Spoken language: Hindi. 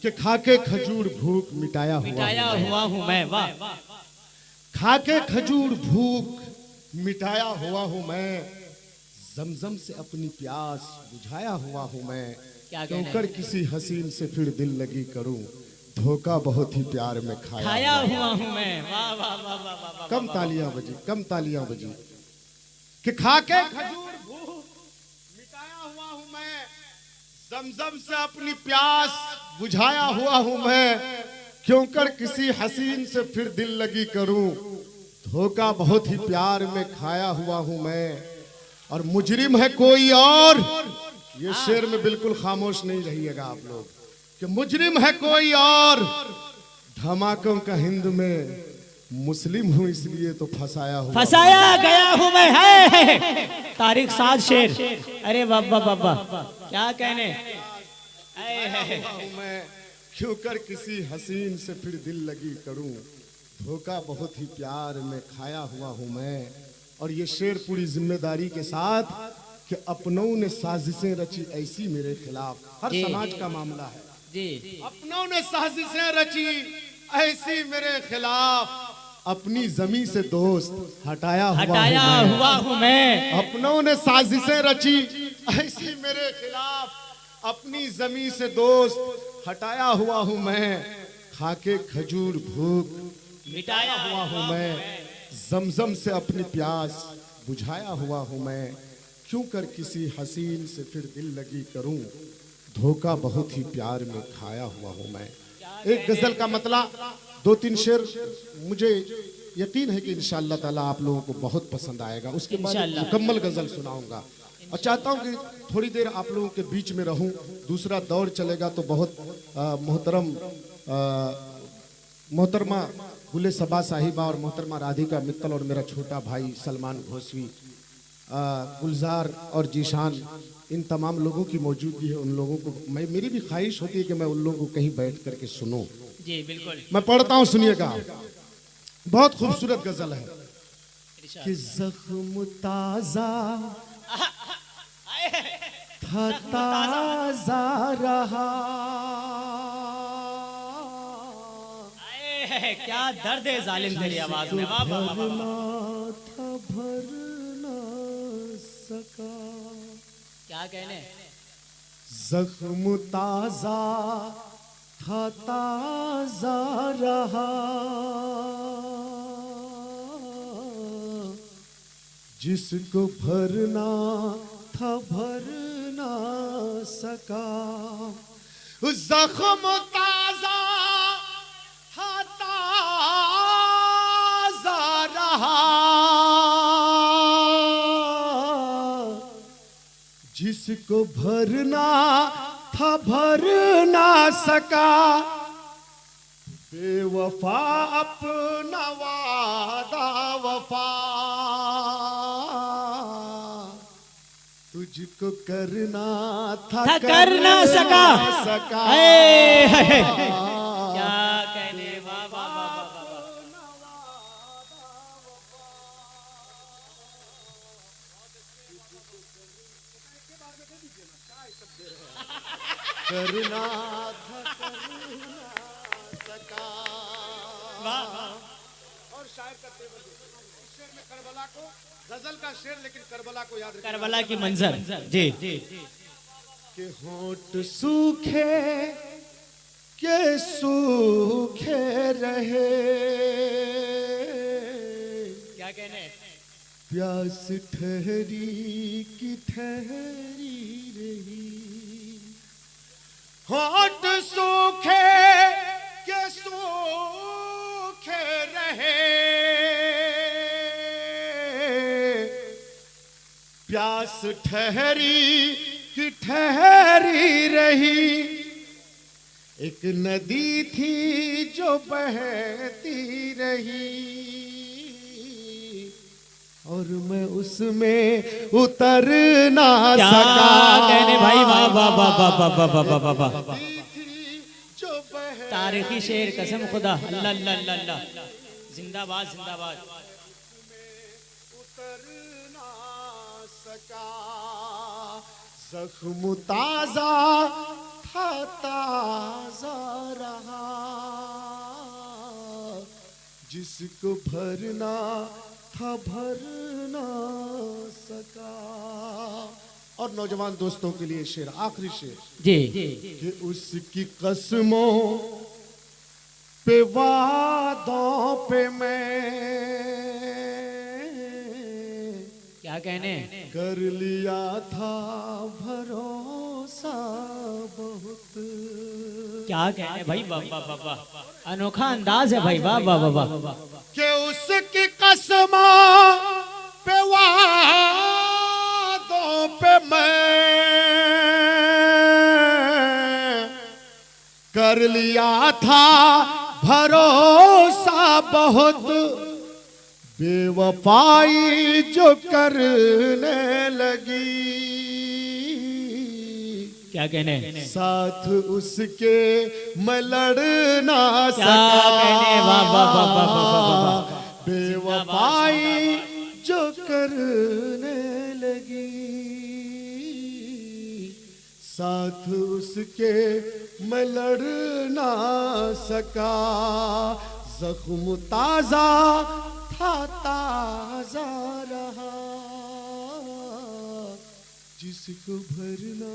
कि खाके खजूर भूख मिटाया हुआ हूँ मैं। वाह, खाके खजूर भूख मिटाया हुआ हूँ मैं, जमजम से अपनी प्यास बुझाया हुआ हूँ मैं। क्यों कर किसी हसीन से फिर दिल लगी करूं, धोखा बहुत ही प्यार में खाया हुआ हूँ मैं। वाह वाह वाह वाह वाह। कम तालियां बजी, कम तालियां बजी। कि खाके खजूर भूख मिटाया हुआ हूँ मैं, जमजम से अपनी प्यास बुझाया हुआ हूँ मैं। क्यों कर किसी हसीन से फिर दिल लगी करूं, धोखा बहुत ही प्यार में खाया हुआ हूं मैं। और मुजरिम है कोई और, ये शेर में बिल्कुल खामोश नहीं रहिएगा आप लोग, कि मुजरिम है कोई और, धमाकों का हिंद में मुस्लिम हूं इसलिए तो फंसाया गया हूं मैं। है तारिक साद शेर। अरे बाबा बाबा क्या कहने। मैं क्यों कर किसी हसीन से फिर दिल लगी करूं, धोखा बहुत ही प्यार में खाया हुआ हूं मैं। और ये शेर पूरी जिम्मेदारी के साथ कि अपनों ने साजिशें रची ऐसी मेरे खिलाफ, हर समाज का मामला है जी। अपनों ने साजिशें रची ऐसी मेरे खिलाफ, अपनी जमी से दोस्त हटाया हुआ हूं मैं। अपनों ने साजिशें रची ऐसी मेरे खिलाफ, अपनी जमी से दोस्त हटाया हुआ हूं मैं। खाके खजूर भूख मिटाया हुआ हूं मैं, जमजम से अपनी प्यास बुझाया हुआ हूं मैं। क्यों कर किसी हसीन से फिर दिल लगी करूं, धोखा बहुत ही प्यार में खाया हुआ हूं मैं। एक गजल का मतला, दो तीन शेर मुझे यकीन है कि इंशाअल्लाह ताला आप लोगों को बहुत पसंद आएगा। उसके बाद मुकम्मल गजल सुनाऊंगा और चाहता हूं कि थोड़ी देर आप लोगों के बीच में रहूं। दूसरा दौर चलेगा तो बहुत मोहतरमा गुले सबा साहिबा और मोहतरमा राधिका मित्तल और मेरा छोटा भाई सलमान घोसवी, गुलजार और जीशान, इन तमाम लोगों की मौजूदगी है। उन लोगों को मेरी भी ख्वाहिश होती है कि मैं उन लोगों को कहीं बैठ करके सुनूं। जी बिल्कुल। मैं पढ़ता हूं, सुनिएगा। बहुत खूबसूरत गजल है कि जख्म ताजा था ताजा रहा, क्या दर्द है जालिम तेरी आवाज में। वाह वाह वाह। था भर ना सका, क्या कहने। जख्म ताजा था ताजा रहा, जिसको भरना था भर ना सका। जख्म ताजा था ताजा रहा, जिसको भरना था भर ना सका। बेवफा अपना वादा वफा तुझको करना था कर ना सका। क्या कहने। वाह वाह वाह वाह। करना था सका। और शायर का तेवर शेर में करबला को, गजल का शेर लेकिन करबला को याद रखिए, करबला की मंजर जी। कि होठ सूखे के सूखे रहे, क्या कहने। प्यास ठहरी की ठहरी रही। होठ सूखे के सूखे रहे, प्यास ठहरी की ठहरी रही। एक नदी थी जो बहती रही, और मैं उसमें उतर ना सका। कहने भाई। वाह वाह वाह वाह वाह वाह वाह वाह। तारीखी शेर, कसम खुदा। अल्लाह अल्लाह अल्लाह, जिंदाबाद जिंदाबाद। उतर ना सका, जख्म ताजा था ताजा जिसको भरना था भर ना सका। और नौजवान दोस्तों के लिए शेर, आखिरी शेर जी कि उसकी कसमों पे वादों पे मैं क्या कहने, कर लिया था भरोसा बहुत। क्या कहने भाई, वाह वाह वाह वाह, अनोखा अंदाज है भाई, वाह वाह वाह वाह। कि उसकी कसमों पे वादों पे मैं कर लिया था भरोसा बहुत। बेवफाई जो करने लगी, क्या कहने, साथ उसके मैं लड़ ना क्या सका। कहने, वाह वाह वाह वाह वाह वाह वाह। बेवफाई जो करने लगी, साथ उसके मैं लड़ ना सका। जख्म ताजा था ताजा रहा, जिसको भरना